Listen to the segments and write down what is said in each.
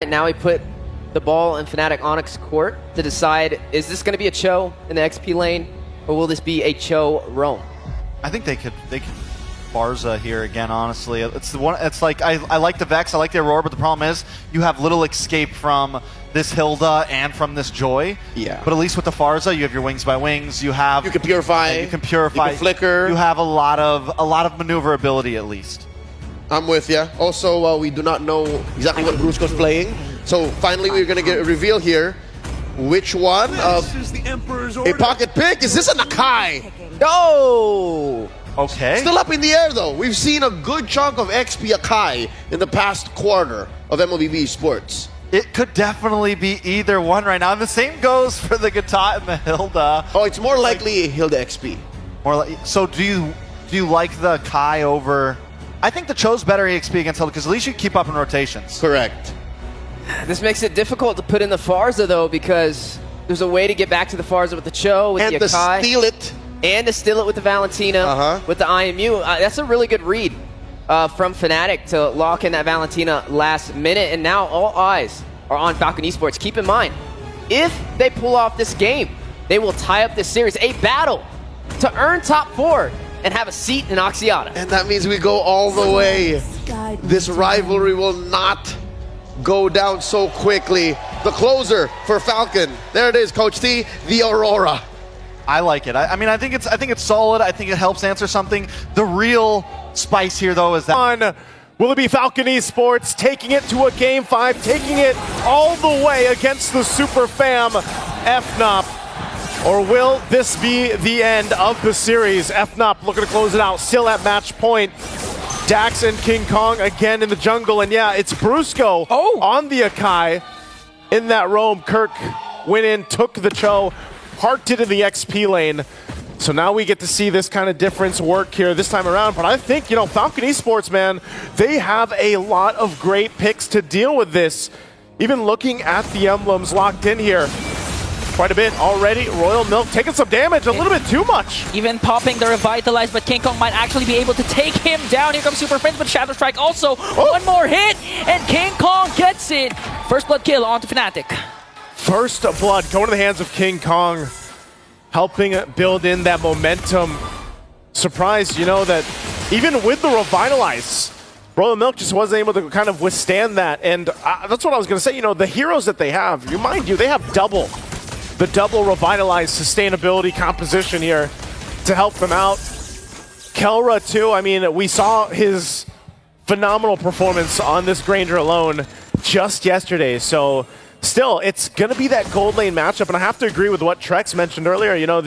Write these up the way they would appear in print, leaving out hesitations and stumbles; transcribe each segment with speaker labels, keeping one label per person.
Speaker 1: Now we put the ball in FNATIC ONIC court to decide, is this going to be a Cho in the XP lane, or will this be a Cho roam?
Speaker 2: I think they could Barza here again, honestly. It's the one. It's like I like the Vex, I like the Aurora, but the problem is you have little escape from this Hilda and from this Joy.
Speaker 3: Yeah.
Speaker 2: But at least with the Farza, you have your Wings by Wings. You have
Speaker 3: You can purify.
Speaker 2: You can purify.
Speaker 3: You can flicker.
Speaker 2: You have a lot of maneuverability at least.
Speaker 3: I'm with you. Also, we do not know exactly what Brusco's playing. So finally, we're going to get a reveal here. Which one? A pocket pick? Is this a Nakai?
Speaker 1: No!
Speaker 2: Okay.
Speaker 3: Still up in the air, though. We've seen a good chunk of XP Akai in the past quarter of MLBB Sports.
Speaker 2: It could definitely be either one right now. And the same goes for the Gata and the Hilda.
Speaker 3: Oh, it's more likely Hilda XP.
Speaker 2: More like, so do you like the Kai over? I think the Cho's better EXP against Hilda because at least you keep up in rotations.
Speaker 3: Correct.
Speaker 1: This makes it difficult to put in the Farza, though, because there's a way to get back to the Farza with the Cho, with
Speaker 3: And
Speaker 1: the
Speaker 3: to
Speaker 1: Akai.
Speaker 3: steal it.
Speaker 1: And to steal it with the Valentina, with the IMU. That's a really good read from FNATIC to lock in that Valentina last minute. And now all eyes are on FALCON Esports. Keep in mind, if they pull off this game, they will tie up this series. A battle to earn top 4 and have a seat in Oxiata.
Speaker 3: And that means we go all the way. This rivalry will not go down so quickly. The closer for Falcon. There it is, Coach T, the Aurora.
Speaker 2: I like it. I mean, I think it's solid. I think it helps answer something. The real spice here, though, is that
Speaker 4: will it be FALCON Esports taking it to a Game 5, taking it all the way against the Super Fam FNOP? Or will this be the end of the series? FNOP looking to close it out, still at match point. Dax and King Kong again in the jungle, and yeah, it's Brusco on the Akai in that roam. Kirk went in, took the Cho, parked it in the XP lane. So now we get to see this kind of difference work here this time around. But I think, you know, FALCON Esports, man, they have a lot of great picks to deal with this. Even looking at the emblems locked in here, quite a bit already. Royal Milk taking some damage, a little bit too much.
Speaker 5: Even popping the Revitalize, but King Kong might actually be able to take him down. Here comes Super Prince, but Shadow Strike also. One more hit, and King Kong gets it. First blood kill onto FNATIC. First
Speaker 4: blood going to the hands of King Kong, helping build in that momentum. Surprised, you know, that even with the Revitalize, Royal Milk just wasn't able to kind of withstand that. And that's what I was going to say. You know, the heroes that they have, remind you, they have the double Revitalize sustainability composition here to help them out. Kelra, too, I mean, we saw his phenomenal performance on this Granger alone just yesterday. So still, it's going to be that gold lane matchup, and I have to agree with what Trex mentioned earlier. You know,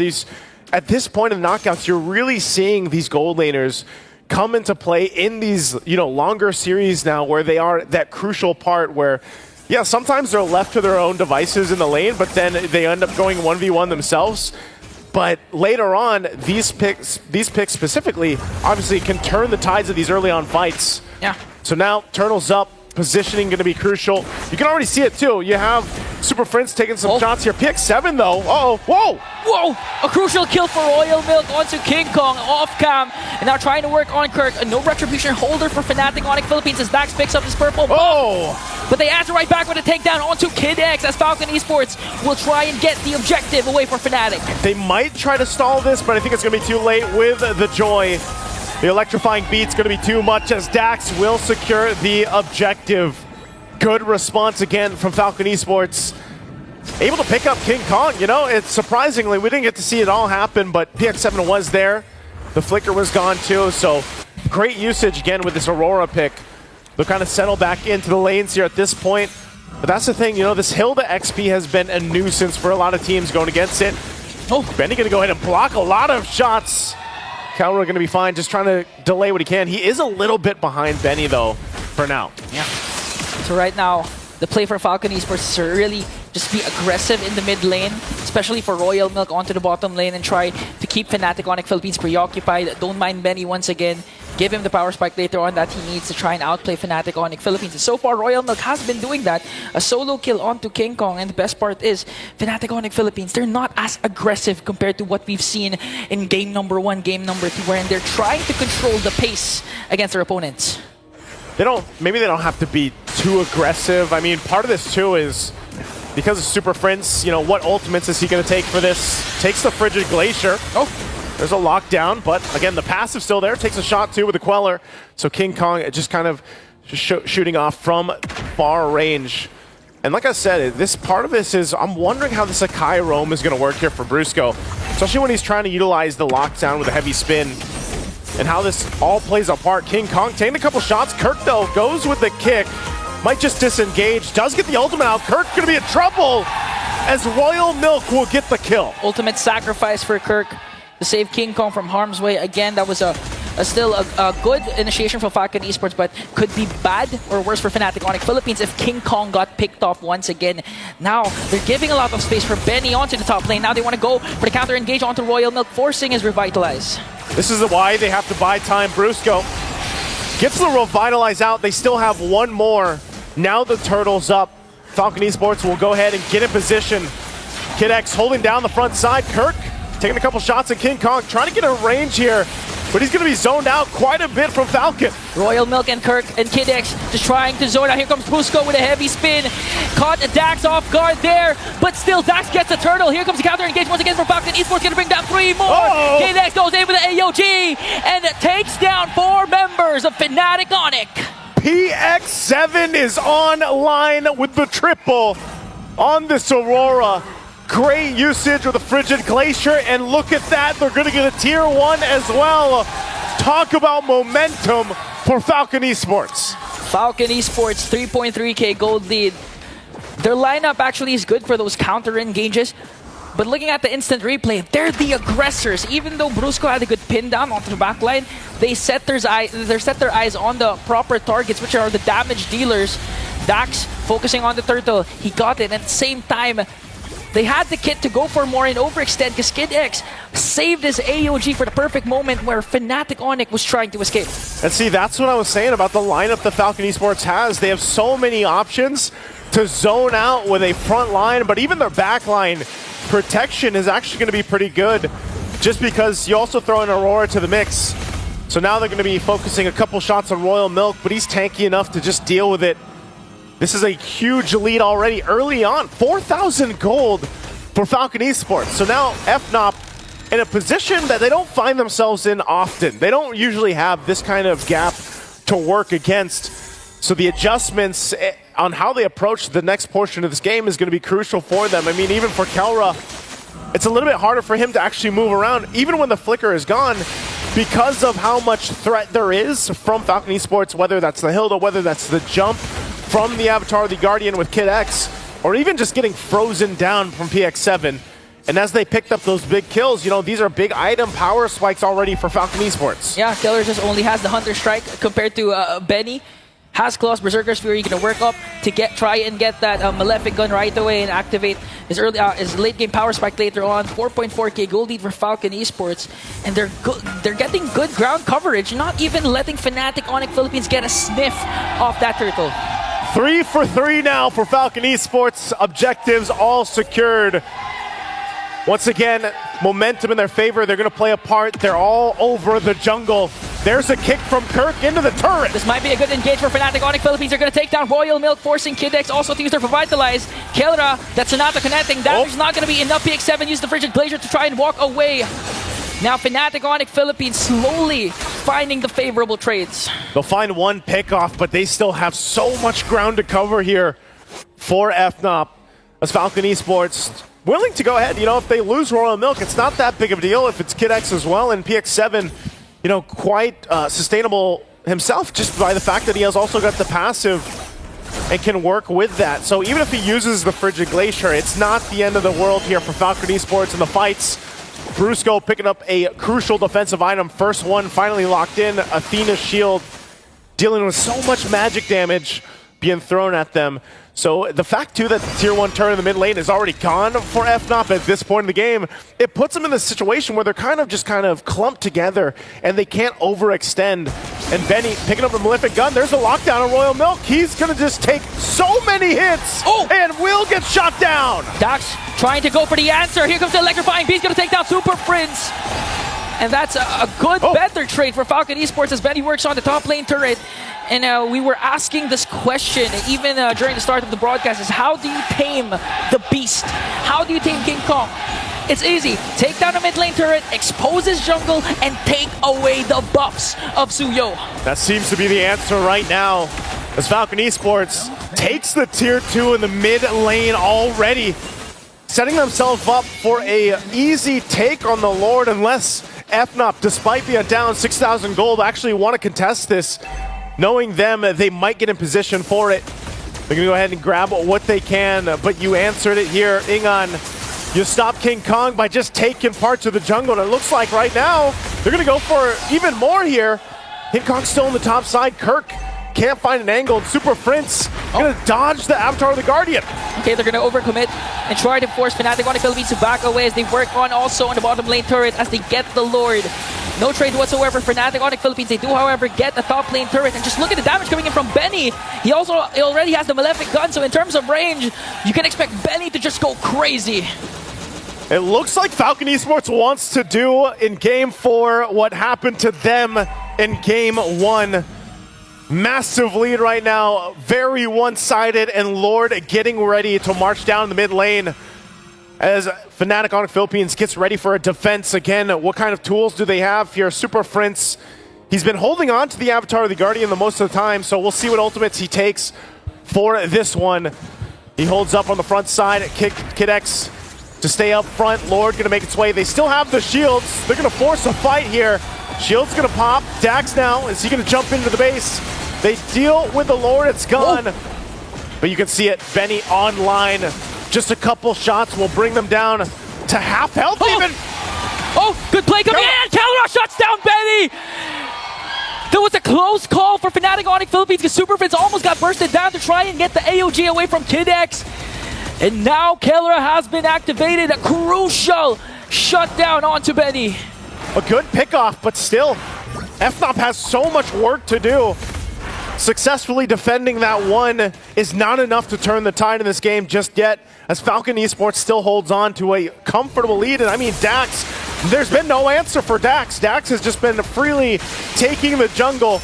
Speaker 4: at this point in the knockouts, you're really seeing these gold laners come into play in these, you know, longer series now, where they are that crucial part where, yeah, sometimes they're left to their own devices in the lane, but then they end up going 1v1 themselves. But later on, these picks specifically, obviously can turn the tides of these early on fights.
Speaker 5: Yeah.
Speaker 4: So now, Turtle's up. Positioning going to be crucial. You can already see it too. You have Super Prince taking some shots here. PX7 though. Uh-oh. Whoa!
Speaker 5: Whoa! A crucial kill for Royal Milk onto King Kong off cam. And now trying to work on Kirk. A no retribution holder for FNATIC ONIC Philippines as Dax picks up his purple buff.
Speaker 4: Oh!
Speaker 5: But they answer right back with a takedown onto Kid X as FALCON Esports will try and get the objective away for FNATIC.
Speaker 4: They might try to stall this, but I think it's going to be too late with the Joy. The electrifying beat's going to be too much as Dax will secure the objective. Good response again from FALCON Esports. Able to pick up King Kong, you know, it's surprisingly, we didn't get to see it all happen, but PX7 was there. The flicker was gone too, so great usage again with this Aurora pick. They'll kind of settle back into the lanes here at this point. But that's the thing, you know, this Hilda XP has been a nuisance for a lot of teams going against it. Oh, Benny going to go ahead and block a lot of shots. Counter going to be fine, just trying to delay what he can. He is a little bit behind Benny, though, for now.
Speaker 5: Yeah. So right now, the play for FALCON Esports is to really just be aggressive in the mid lane, especially for Royal Milk onto the bottom lane and try to keep FNATIC ONIC Philippines preoccupied. Don't mind Benny once again. Give him the power spike later on that he needs to try and outplay FNATIC ONIC Philippines. And so far, Royal Milk has been doing that. A solo kill onto King Kong. And the best part is, FNATIC ONIC Philippines, they're not as aggressive compared to what we've seen in game number 1, game number 2, wherein they're trying to control the pace against their opponents.
Speaker 4: Maybe they don't have to be too aggressive. I mean, part of this too is because of Super Prince, you know, what ultimates is he going to take for this? Takes the Frigid Glacier. Oh, there's a lockdown, but again, the passive still there. Takes a shot too with the Queller. So King Kong just kind of shooting off from far range. And like I said, this part of this is, I'm wondering how the Sakai roam is going to work here for Brusco, especially when he's trying to utilize the lockdown with a heavy spin, and how this all plays a part. King Kong taking a couple shots. Kirk, though, goes with the kick. Might just disengage. Does get the ultimate out. Kirk going to be in trouble as Royal Milk will get the kill.
Speaker 5: Ultimate sacrifice for Kirk to save King Kong from harm's way. Again, that was still a good initiation for FALCON Esports, but could be bad or worse for FNATIC ONIC Philippines if King Kong got picked off once again. Now, they're giving a lot of space for Benny onto the top lane. Now they want to go for the counter engage onto Royal Milk, forcing his Revitalize.
Speaker 4: This is why they have to buy time. Brusco gets the Revitalize out. They still have one more. Now the turtle's up. FALCON Esports will go ahead and get in position. Kid X holding down the front side. Kirk taking a couple shots at King Kong, trying to get a range here, but he's going to be zoned out quite a bit from Falcon.
Speaker 5: Royal Milk and Kirk and Kid X just trying to zone out. Here comes Brusco with a heavy spin. Caught Dax off guard there, but still Dax gets the turtle. Here comes the counter engage once again from FALCON Esports, going to bring down 3 more. Kid X goes in with the AOG and takes down 4 members of FNATIC ONIC.
Speaker 4: PX7 is online with the triple on this Aurora. Great usage with the Frigid Glacier, and look at that, they're going to get a tier 1 as well. Talk about momentum for FALCON Esports.
Speaker 5: FALCON Esports 3.3k gold lead. Their lineup actually is good for those counter engages, but looking at the instant replay, they're the aggressors. Even though Brusco had a good pin down onto the back line, they set their eyes on the proper targets, which are the damage dealers. Dax focusing on the turtle, he got it. At the same time, they had the kit to go for more and overextend because Kid X saved his AOG for the perfect moment where FNATIC ONIC was trying to escape.
Speaker 4: And see, that's what I was saying about the lineup that FALCON Esports has. They have so many options to zone out with a front line, but even their back line protection is actually going to be pretty good just because you also throw in Aurora to the mix. So now they're going to be focusing a couple shots on Royal Milk, but he's tanky enough to just deal with it. This is a huge lead already early on. 4,000 gold for FALCON Esports. So now FNOP in a position that they don't find themselves in often. They don't usually have this kind of gap to work against. So the adjustments on how they approach the next portion of this game is going to be crucial for them. I mean, even for Kelra, it's a little bit harder for him to actually move around, even when the flicker is gone, because of how much threat there is from FALCON Esports, whether that's the Hilda, whether that's the jump from the Avatar of the Guardian with Kid X, or even just getting frozen down from PX7. And as they picked up those big kills, you know, these are big item power spikes already for FALCON Esports.
Speaker 5: Yeah, Killer just only has the Hunter Strike compared to Benny. Has Claws, Berserker's Fury, going to work up to try and get that Malefic Gun right away and activate his late game power spike later on. 4.4k gold lead for FALCON Esports, and they're getting good ground coverage, not even letting FNATIC ONIC Philippines get a sniff off that turtle.
Speaker 4: 3 for 3 now for FALCON Esports. Objectives all secured. Once again, momentum in their favor. They're going to play a part. They're all over the jungle. There's a kick from Kirk into the turret.
Speaker 5: This might be a good engage for FNATIC ONIC Philippines. They're going to take down Royal Milk, forcing Kid X also to use their Revitalize. Kelra, that's Sonata connecting. Damage not going to be enough. PX7 used the Frigid Glacier to try and walk away. Now FNATIC ONIC Philippines slowly finding the favorable trades.
Speaker 4: They'll find one pickoff, but they still have so much ground to cover here for FNOP. As FALCON Esports willing to go ahead, you know, if they lose Royal Milk, it's not that big of a deal if it's Kid X as well, and PX7, you know, quite sustainable himself just by the fact that he has also got the passive and can work with that. So even if he uses the Frigid Glacier, it's not the end of the world here for FALCON Esports in the fights. Brusco picking up a crucial defensive item. First one finally locked in. Athena's shield dealing with so much magic damage being thrown at them. So the fact, too, that the Tier 1 turn in the mid lane is already gone for FNOP at this point in the game, it puts them in this situation where they're kind of clumped together and they can't overextend. And Benny picking up the Malefic Gun. There's a lockdown on Royal Milk. He's going to just take so many hits and will get shot down.
Speaker 5: Dax trying to go for the answer. Here comes the electrifying beast, going to take down Super Prince. And that's a good, better trade for Falcon Esports as Benny works on the top lane turret. And we were asking this question, even during the start of the broadcast, is how do you tame the beast? How do you tame King Kong? It's easy. Take down a mid lane turret, expose his jungle, and take away the buffs of Suyo.
Speaker 4: That seems to be the answer right now, as Falcon Esports takes the tier 2 in the mid lane already, setting themselves up for a easy take on the Lord, unless FNOP, despite being down 6,000 gold, actually want to contest this. Knowing them, they might get in position for it. They're going to go ahead and grab what they can, but you answered it here, Ingon. You stop King Kong by just taking parts of the jungle, and it looks like right now, they're going to go for even more here. King Kong's still on the top side. Kirk can't find an angle, and Super Prince going to dodge the Avatar of the Guardian.
Speaker 5: Okay, they're going to overcommit and try to force FNATIC ONIC Philippines to back away as they work on also on the bottom lane turret as they get the Lord. No trade whatsoever for FNATIC ONIC Philippines. They do, however, get the top lane turret. And just look at the damage coming in from Benny. He already has the Malefic gun, so in terms of range, you can expect Benny to just go crazy.
Speaker 4: It looks like Falcon Esports wants to do in Game 4 what happened to them in Game 1. Massive lead right now, very one-sided, and Lord getting ready to march down the mid lane as FNATIC ONIC Philippines gets ready for a defense. Again, what kind of tools do they have here? Super Prince, he's been holding on to the Avatar of the Guardian the most of the time, so we'll see what ultimates he takes for this one. He holds up on the front side, Kid X to stay up front. Lord gonna make its way. They still have the shields. They're gonna force a fight here. Shield's gonna pop. Dax now, is he gonna jump into the base? They deal with the Lord, it's gone. But you can see it, Benny online. Just a couple shots will bring them down to half health even.
Speaker 5: Oh, good play coming in. Kalra shuts down Benny. There was a close call for FNATIC ONIC Philippines because Super Prince almost got bursted down to try and get the AOG away from Kid X. And now Kalra has been activated. A crucial shutdown onto Benny.
Speaker 4: A good pickoff, but still, FNOP has so much work to do. Successfully defending that one is not enough to turn the tide in this game just yet, as Falcon Esports still holds on to a comfortable lead. And I mean, Dax, there's been no answer for Dax. Dax has just been freely taking the jungle.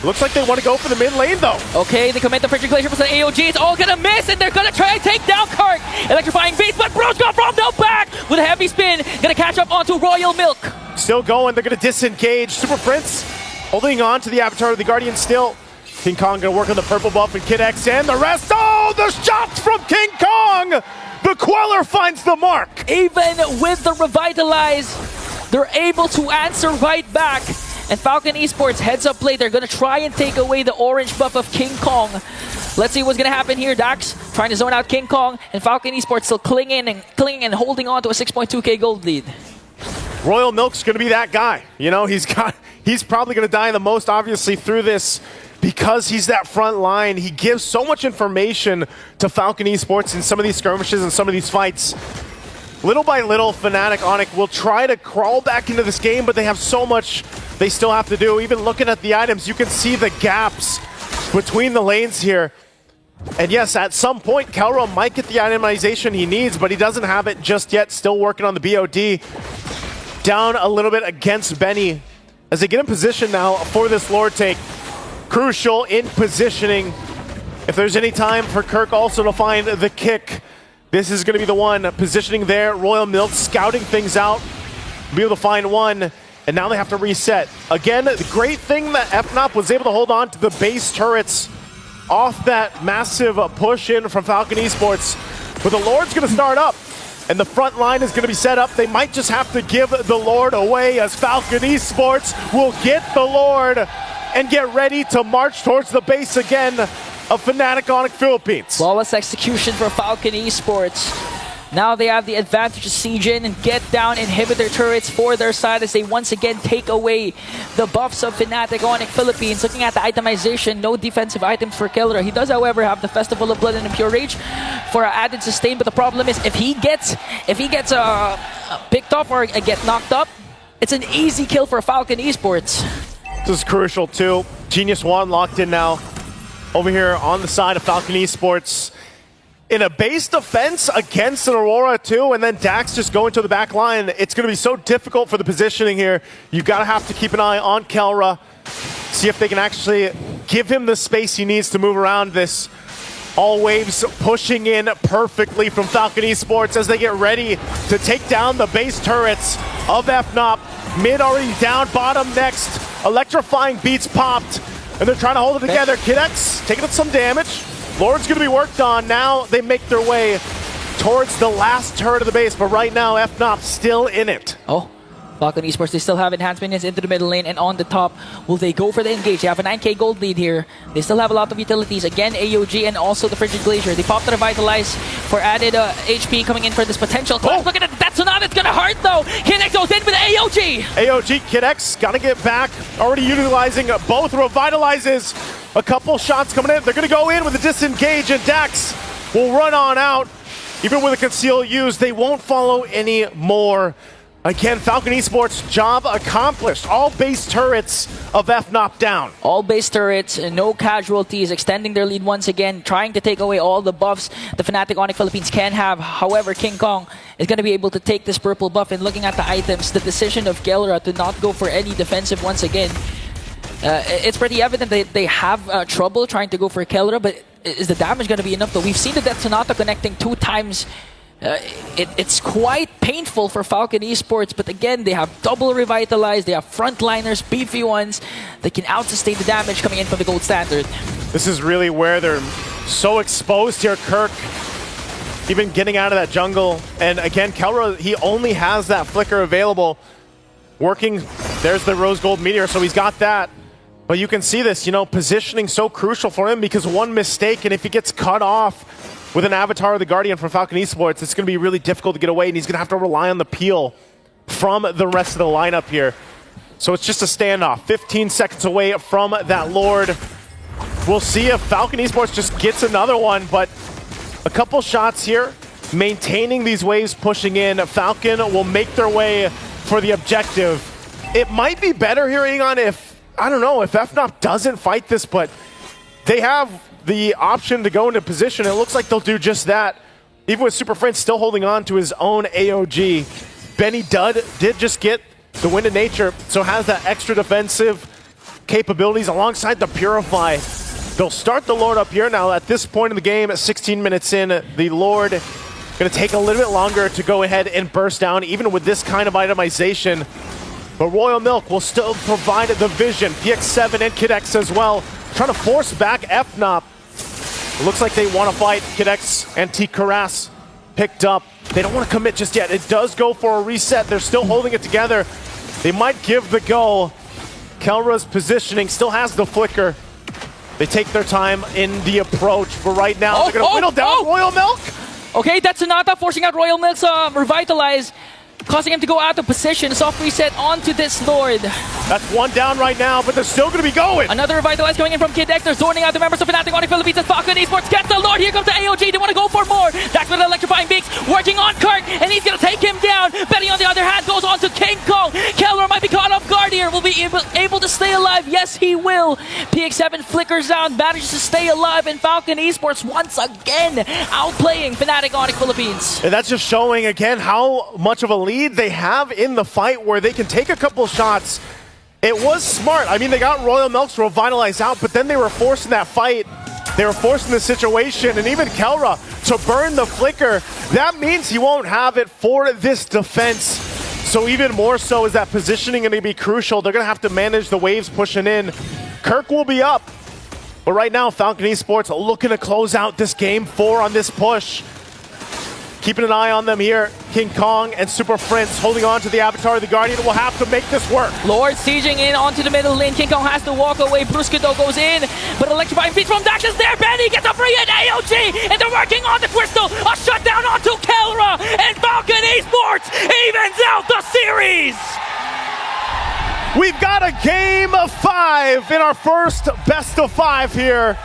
Speaker 4: Looks like they want to go for the mid lane though.
Speaker 5: Okay, they commit the Friction Glacier for the AOG. It's all gonna miss, and they're gonna try and take down Kirk. Electrifying beast, but Bro's got from the back with a heavy spin. Gonna catch up onto Royal Milk.
Speaker 4: Still going, they're gonna disengage. Super Prince holding on to the Avatar of the Guardian still. King Kong gonna work on the purple buff, and Kid X and the rest. Oh, the shots from King Kong! The Queller finds the mark.
Speaker 5: Even with the Revitalize, they're able to answer right back. And Falcon Esports heads up play. They're gonna try and take away the orange buff of King Kong. Let's see what's gonna happen here. Dax trying to zone out King Kong, and Falcon Esports still clinging and holding on to a 6.2k gold lead.
Speaker 4: Royal Milk's gonna be that guy. You know, he's probably gonna die the most obviously through this, because he's that front line. He gives so much information to Falcon Esports in some of these skirmishes and some of these fights. Little by little, FNATIC ONIC will try to crawl back into this game, but they have so much they still have to do. Even looking at the items, you can see the gaps between the lanes here. And yes, at some point, Kelro might get the itemization he needs, but he doesn't have it just yet. Still working on the BOD. Down a little bit against Benny as they get in position now for this Lord take. Crucial in positioning. If there's any time for Kirk also to find the kick, this is going to be the one. Positioning there, Royal Milk scouting things out, be able to find one, and now they have to reset. Again, the great thing that FNOP was able to hold on to the base turrets off that massive push in from Falcon Esports. But the Lord's going to start up, and the front line is going to be set up. They might just have to give the Lord away, as Falcon Esports will get the Lord and get ready to march towards the base again of FNATIC ONIC Philippines.
Speaker 5: Flawless execution for Falcon Esports. Now they have the advantage to siege in and get down inhibitor turrets for their side as they once again take away the buffs of FNATIC ONIC Philippines. Looking at the itemization, no defensive items for Kelra. He does, however, have the Festival of Blood and Impure Rage for added sustain, but the problem is if he gets picked off or get knocked up, it's an easy kill for Falcon Esports.
Speaker 4: This is crucial too. Genius One locked in now over here on the side of Falcon Esports. in a base defense against an Aurora too, and then Dax just going to the back line, it's going to be so difficult for the positioning here. You've got to have to keep an eye on Kelra, see if they can actually give him the space he needs to move around this. All waves pushing in perfectly from Falcon Esports as they get ready to take down the base turrets of FNOP. Mid already down, bottom next. Electrifying beats popped, and they're trying to hold it together. Kid X taking up some damage. Lord's going to be worked on. Now they make their way towards the last turret of the base, but right now FNOP still in it.
Speaker 5: Oh, Falcon Esports, they still have enhanced minions into the middle lane, and on the top, will they go for the engage? They have a 9k gold lead here. They still have a lot of utilities. Again, AOG and also the Frigid Glacier. They popped the Revitalize for added HP coming in for this potential clash. Look at that Sonata, it's gonna hurt though. Kid X goes in with AOG.
Speaker 4: AOG, Kid X, gotta get back. Already utilizing both Revitalizes. A couple shots coming in. They're gonna go in with a disengage, and Dax will run on out. Even with a conceal use, they won't follow any more. Again, Falcon Esports, job accomplished. All base turrets of FNOP down.
Speaker 5: All base turrets, no casualties, extending their lead once again, trying to take away all the buffs the FNATIC ONIC Philippines can have. However, King Kong is going to be able to take this purple buff, and looking at the items, the decision of Kelra to not go for any defensive once again, it's pretty evident that they have trouble trying to go for Kelra, but is the damage going to be enough though? We've seen the Death Sonata connecting 2 times. It's quite painful for Falcon Esports, but again, they have double Revitalize, they have frontliners, beefy ones that can out-sustain the damage coming in from the gold standard.
Speaker 4: This is really where they're so exposed here. Kirk even getting out of that jungle, and again, Kelra, he only has that flicker available. Working, there's the Rose Gold Meteor, so he's got that. But you can see this, you know, positioning so crucial for him, because one mistake, and if he gets cut off with an Avatar of the Guardian from Falcon Esports, it's going to be really difficult to get away, and he's going to have to rely on the peel from the rest of the lineup here. So it's just a standoff. 15 seconds away from that Lord. We'll see if Falcon Esports just gets another one, but a couple shots here, maintaining these waves, pushing in. Falcon will make their way for the objective. It might be better here, Egon, if, I don't know, if FNOP doesn't fight this, but they have the option to go into position. It looks like they'll do just that. Even with Super Friends still holding on to his own AOG. Benny Dud did just get the Wind of Nature, so has that extra defensive capabilities alongside the Purify. They'll start the Lord up here now. At this point in the game, at 16 minutes in, the Lord going to take a little bit longer to go ahead and burst down, even with this kind of itemization. But Royal Milk will still provide the vision. PX7 and Kid X as well, trying to force back FNOP. It looks like they want to fight. Kid X and T. Karas picked up. They don't want to commit just yet. It does go for a reset. They're still holding it together. They might give the go. Kelra's positioning still has the flicker. They take their time in the approach, but right now they're going to whittle down Royal Milk.
Speaker 5: Okay, that's Sonata forcing out Royal Milk's Revitalize, causing him to go out of position. Soft reset onto this Lord.
Speaker 4: That's one down right now, but they're still going to be going.
Speaker 5: Another Revitalize coming in from Kid X. They're zoning out the members of FNATIC ONIC Philippines as Falcon Esports gets the Lord. Here comes the AOG. They want to go for more. That's with Electrifying Beaks working on Kirk, and he's going to take him down. Benny, on the other hand, goes on to King Kong. Kelra might be caught off guard here. Will be able to stay alive. Yes, he will. PX7 flickers down, manages to stay alive, and Falcon Esports once again outplaying FNATIC ONIC Philippines.
Speaker 4: And that's just showing again how much of a lead they have in the fight, where they can take a couple shots. It was smart. I mean, they got Royal Milk's Revitalize out, but then they were forcing that fight. They were forcing the situation, and even Kelra to burn the flicker. That means he won't have it for this defense. So even more so is that positioning going to be crucial. They're going to have to manage the waves pushing in. Kirk will be up. But right now, Falcon Esports looking to close out this game 4 on this push. Keeping an eye on them here. King Kong and Super Friends holding on to the Avatar of the Guardian. Will have to make this work.
Speaker 5: Lord sieging in onto the middle lane. King Kong has to walk away. Brusquito goes in, but Electrifying Beats from Dax is there. Benny gets a free hit. AOG, and they're working on the Crystal. A shutdown onto Kelra, and Falcon Esports evens out the series.
Speaker 4: We've got a game of 5 in our first best of 5 here.